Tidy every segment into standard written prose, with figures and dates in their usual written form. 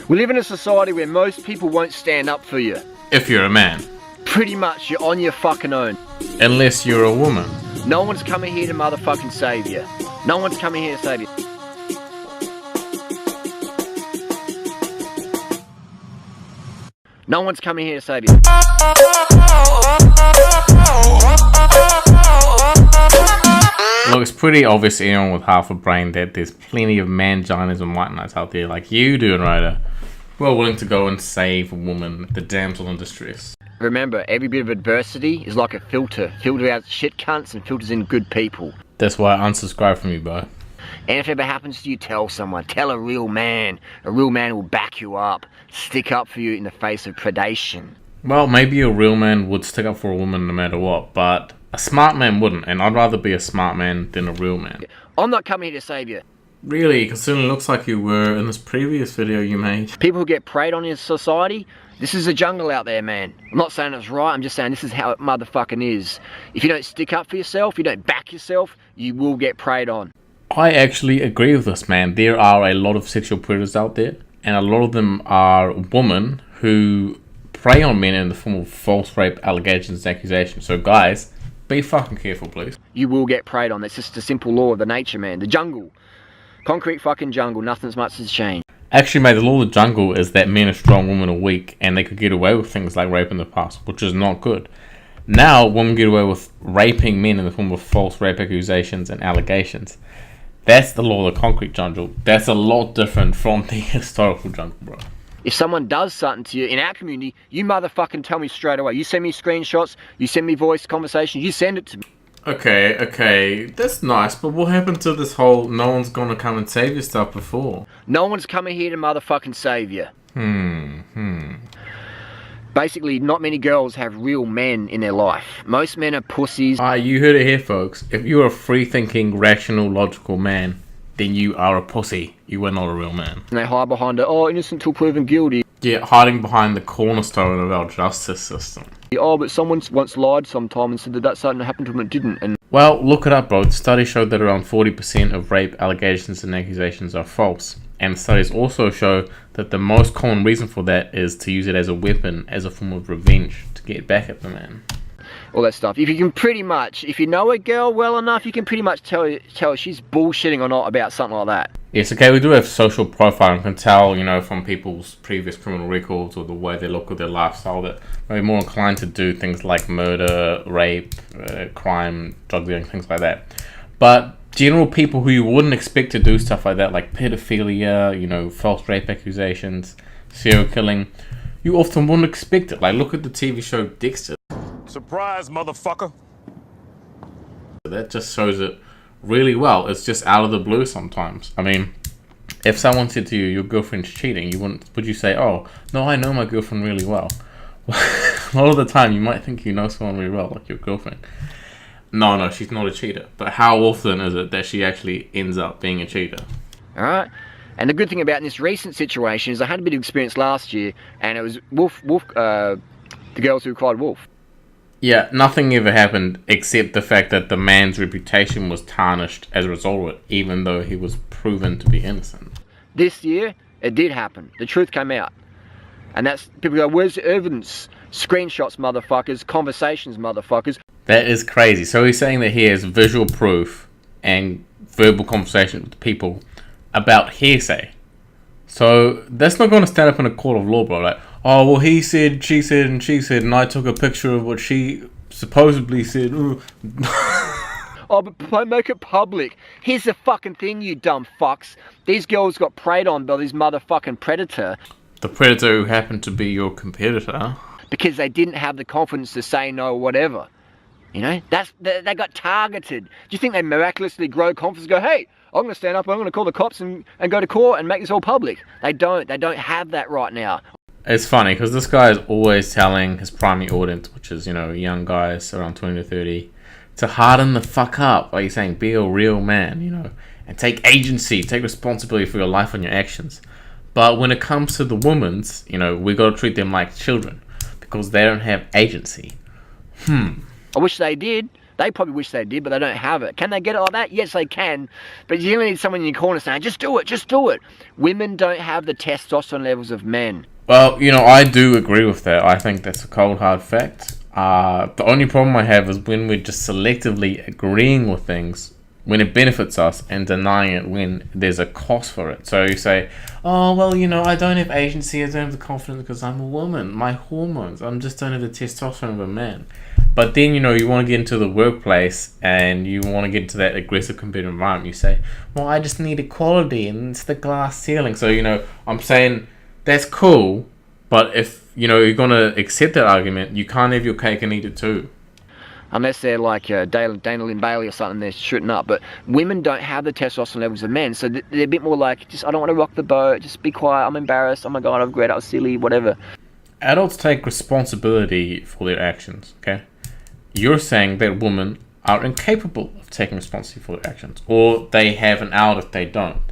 We live in a society where most people won't stand up for you. If you're a man. Pretty much, you're on your fucking own. Unless you're a woman. No one's coming here to motherfucking save you. No one's coming here to save you. No one's coming here to save you. Look, it's pretty obvious to anyone with half a brain that there's plenty of man-ginas and white knights out there like you, Durianrider, who are willing to go and save a woman, the damsel in distress. Remember, every bit of adversity is like a filter. Filter out shit cunts and filters in good people. That's why I unsubscribe from you, bro. And if it ever happens to you, tell someone. Tell a real man. A real man will back you up. Stick up for you in the face of predation. Well, maybe a real man would stick up for a woman no matter what, but a smart man wouldn't, and I'd rather be a smart man than a real man. I'm not coming here to save you. Really? Because it certainly looks like you were in this previous video you made. People who get preyed on in society, this is a jungle out there, man. I'm not saying it's right, I'm just saying this is how it motherfucking is. If you don't stick up for yourself, you don't back yourself, you will get preyed on. I actually agree with this, man. There are a lot of sexual predators out there, and a lot of them are women who prey on men in the form of false rape allegations and accusations. So guys, be fucking careful, please. You will get preyed on. That's just a simple law of the nature, man. The jungle. Concrete fucking jungle. Nothing's much has changed. Actually, mate, the law of the jungle is that men are strong, women are weak, and they could get away with things like rape in the past, which is not good. Now, women get away with raping men in the form of false rape accusations and allegations. That's the law of the concrete jungle. That's a lot different from the historical jungle, bro. If someone does something to you in our community, you motherfucking tell me straight away. You send me screenshots, you send me voice conversations, you send it to me. Okay, that's nice, but what happened to this whole no one's gonna come and save you stuff before? No one's coming here to motherfucking save you. Basically, not many girls have real men in their life. Most men are pussies. You heard it here, folks. If you're a free-thinking, rational, logical man, then you are a pussy. You are not a real man. And they hide behind it, oh, innocent till proven guilty. Yeah, hiding behind the cornerstone of our justice system. Oh, but someone once lied sometime and said that that's something that happened to them and it didn't. And well, look it up, bro. The study showed that around 40% of rape allegations and accusations are false. And studies also show that the most common reason for that is to use it as a weapon, as a form of revenge, to get back at the man. All that stuff. If you can pretty much, if you know a girl well enough, you can pretty much tell her she's bullshitting or not about something like that. Yes, okay, we do have social profiling. You can tell, you know, from people's previous criminal records or the way they look or their lifestyle that they're more inclined to do things like murder, rape, crime, drug dealing, things like that. But general people who you wouldn't expect to do stuff like that, like pedophilia, you know, false rape accusations, serial killing, you often wouldn't expect it. Like, look at the TV show Dexter. Surprise, motherfucker. That just shows it really well. It's just out of the blue sometimes. I mean, if someone said to you, your girlfriend's cheating, would you say, oh, no, I know my girlfriend really well? A lot of the time, you might think you know someone really well, like your girlfriend. No, she's not a cheater. But how often is it that she actually ends up being a cheater? Alright? And the good thing about this recent situation is I had a bit of experience last year, and it was the girls who cried wolf. Yeah, nothing ever happened except the fact that the man's reputation was tarnished as a result of it, even though he was proven to be innocent. This year, it did happen. The truth came out. And that's, people go, where's the evidence? Screenshots, motherfuckers. Conversations, motherfuckers. That is crazy. So he's saying that he has visual proof and verbal conversation with people about hearsay. So that's not going to stand up in a court of law, bro. Like, oh, well, he said, she said, and she said, and I took a picture of what she supposedly said. Oh, but make it public. Here's the fucking thing, you dumb fucks. These girls got preyed on by this motherfucking predator. The predator who happened to be your competitor. Because they didn't have the confidence to say no or whatever. You know, they got targeted. Do you think they miraculously grow confidence and go, hey, I'm going to stand up, I'm going to call the cops and go to court and make this all public? They don't have that right now. It's funny because this guy is always telling his primary audience, which is, you know, young guys around 20 to 30, to harden the fuck up. Like he's saying, be a real man, you know, and take agency, take responsibility for your life and your actions. But when it comes to the women's, you know, we got to treat them like children because they don't have agency. I wish they did, They probably wish they did, but they don't have it. Can they get it like that? Yes, they can. But you only need someone in your corner saying, just do it, just do it. Women don't have the testosterone levels of men. Well, I do agree with that. I think that's a cold, hard fact. The only problem I have is when we're just selectively agreeing with things when it benefits us and denying it when there's a cost for it. So you say, oh, well, I don't have agency, I don't have the confidence because I'm a woman. My hormones, I just don't have the testosterone of a man. But then, you want to get into the workplace and you want to get into that aggressive competitive environment. You say, well, I just need equality and it's the glass ceiling. So, I'm saying that's cool, but if, you're going to accept that argument, you can't have your cake and eat it too. Unless they're like Dana Lynn Bailey or something, they're shooting up. But women don't have the testosterone levels of men, so they're a bit more like, I don't want to rock the boat, just be quiet, I'm embarrassed, oh my god, I regret, I was silly, whatever. Adults take responsibility for their actions, okay? You're saying that women are incapable of taking responsibility for their actions, or they have an out if they don't.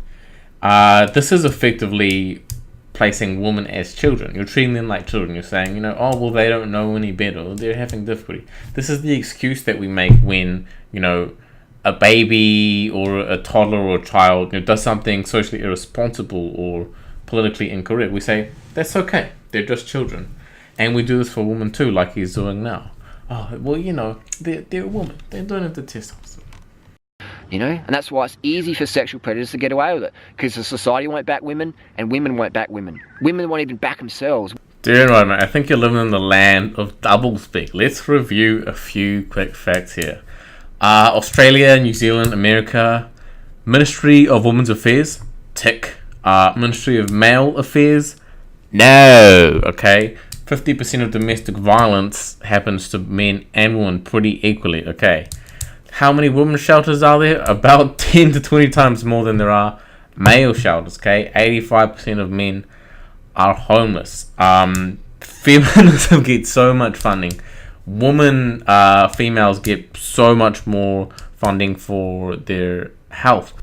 This is effectively placing women as children. You're treating them like children. You're saying, oh, well, they don't know any better. They're having difficulty. This is the excuse that we make when, a baby or a toddler or a child does something socially irresponsible or politically incorrect. We say, that's okay. They're just children. And we do this for women too, like he's doing now. Oh, well, they're a woman. They don't have the testosterone. And that's why it's easy for sexual predators to get away with it, because the society won't back women and women won't back women. Women won't even back themselves. Durianrider, mate, I think you're living in the land of doublespeak. Let's review a few quick facts here. Australia, New Zealand, America, Ministry of Women's Affairs, tick. Ministry of Male Affairs, no. Okay, 50% of domestic violence happens to men and women pretty equally. Okay. How many women's shelters are there? About 10 to 20 times more than there are male shelters, okay? 85% of men are homeless. Feminism gets so much funding. Females get so much more funding for their health.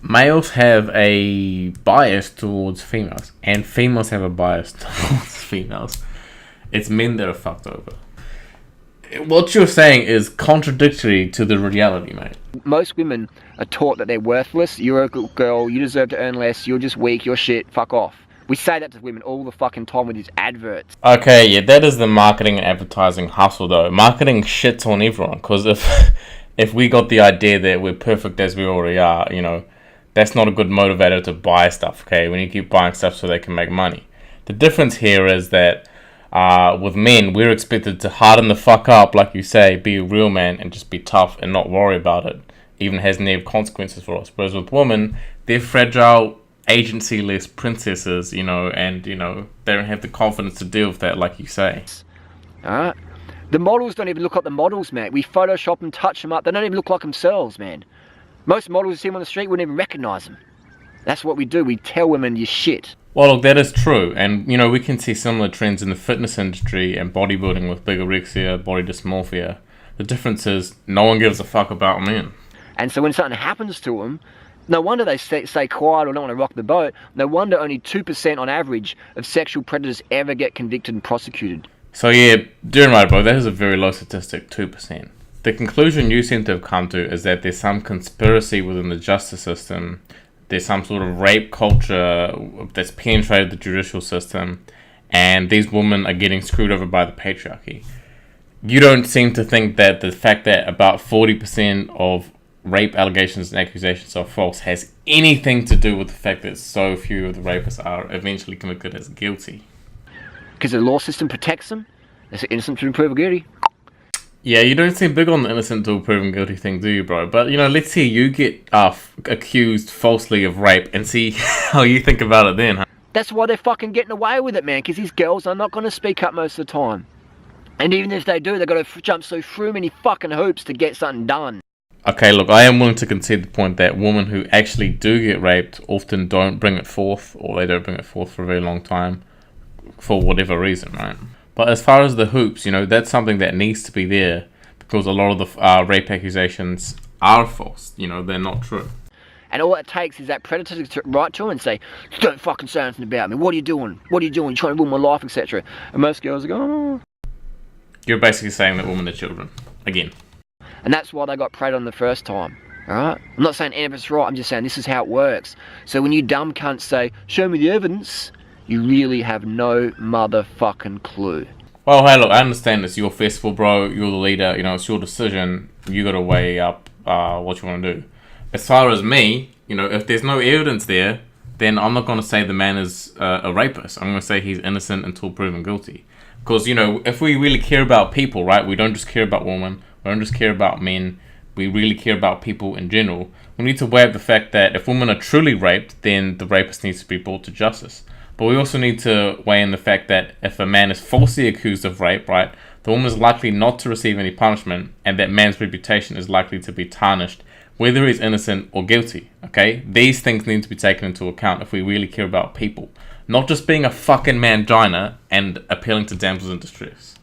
Males have a bias towards females, and females have a bias towards females. It's men that are fucked over. What you're saying is contradictory to the reality, mate. Most women are taught that they're worthless. You're a good girl, you deserve to earn less, you're just weak, you're shit, fuck off. We say that to women all the fucking time with these adverts. Okay, yeah, that is the marketing and advertising hustle, though. Marketing shits on everyone, because if we got the idea that we're perfect as we already are, that's not a good motivator to buy stuff, okay? When you keep buying stuff so they can make money. The difference here is that with men, we're expected to harden the fuck up, like you say, be a real man and just be tough and not worry about it, even has negative consequences for us. Whereas with women, they're fragile, agency-less princesses, and they don't have the confidence to deal with that, like you say. Alright. The models don't even look like the models, man. We Photoshop and touch them up. They don't even look like themselves, man. Most models you see them on the street wouldn't even recognise them. That's what we do. We tell women you're shit. Well, look, that is true. And, we can see similar trends in the fitness industry and bodybuilding with bigorexia, body dysmorphia. The difference is no one gives a fuck about men. And so when something happens to them, no wonder they stay quiet or don't want to rock the boat. No wonder only 2% on average of sexual predators ever get convicted and prosecuted. So yeah, Durianrider, bro, that is a very low statistic, 2%. The conclusion you seem to have come to is that there's some conspiracy within the justice system. There's some sort of rape culture that's penetrated the judicial system, and these women are getting screwed over by the patriarchy. You don't seem to think that the fact that about 40% of rape allegations and accusations are false has anything to do with the fact that so few of the rapists are eventually convicted as guilty. Because the law system protects them. They're innocent until proven guilty. Yeah, you don't seem big on the innocent until proven guilty thing, do you, bro? But, let's see you get accused falsely of rape and see how you think about it then, huh? That's why they're fucking getting away with it, man, because these girls are not going to speak up most of the time. And even if they do, they've got to jump through many fucking hoops to get something done. Okay, look, I am willing to concede the point that women who actually do get raped often don't bring it forth, or they don't bring it forth for a very long time, for whatever reason, right? But as far as the hoops, that's something that needs to be there, because a lot of the rape accusations are false. They're not true. And all it takes is that predator to write to them and say, don't fucking say anything about me. What are you doing? What are you doing? You're trying to ruin my life, etc. And most girls are going, oh. You're basically saying that women are children. Again. And that's why they got preyed on the first time. Alright? I'm not saying any of it's right, I'm just saying this is how it works. So when you dumb cunts say, show me the evidence, you really have no motherfucking clue. Well, hey, look, I understand it's your festival, bro. You're the leader. You know, it's your decision. You got to weigh up what you want to do. As far as me, you know, if there's no evidence there, then I'm not going to say the man is a rapist. I'm going to say he's innocent until proven guilty. Because, you know, if we really care about people, right, we don't just care about women. We don't just care about men. We really care about people in general. We need to weigh up the fact that if women are truly raped, then the rapist needs to be brought to justice. But we also need to weigh in the fact that if a man is falsely accused of rape, right, the woman is likely not to receive any punishment, and that man's reputation is likely to be tarnished, whether he's innocent or guilty, okay? These things need to be taken into account if we really care about people. Not just being a fucking mangina and appealing to damsels in distress.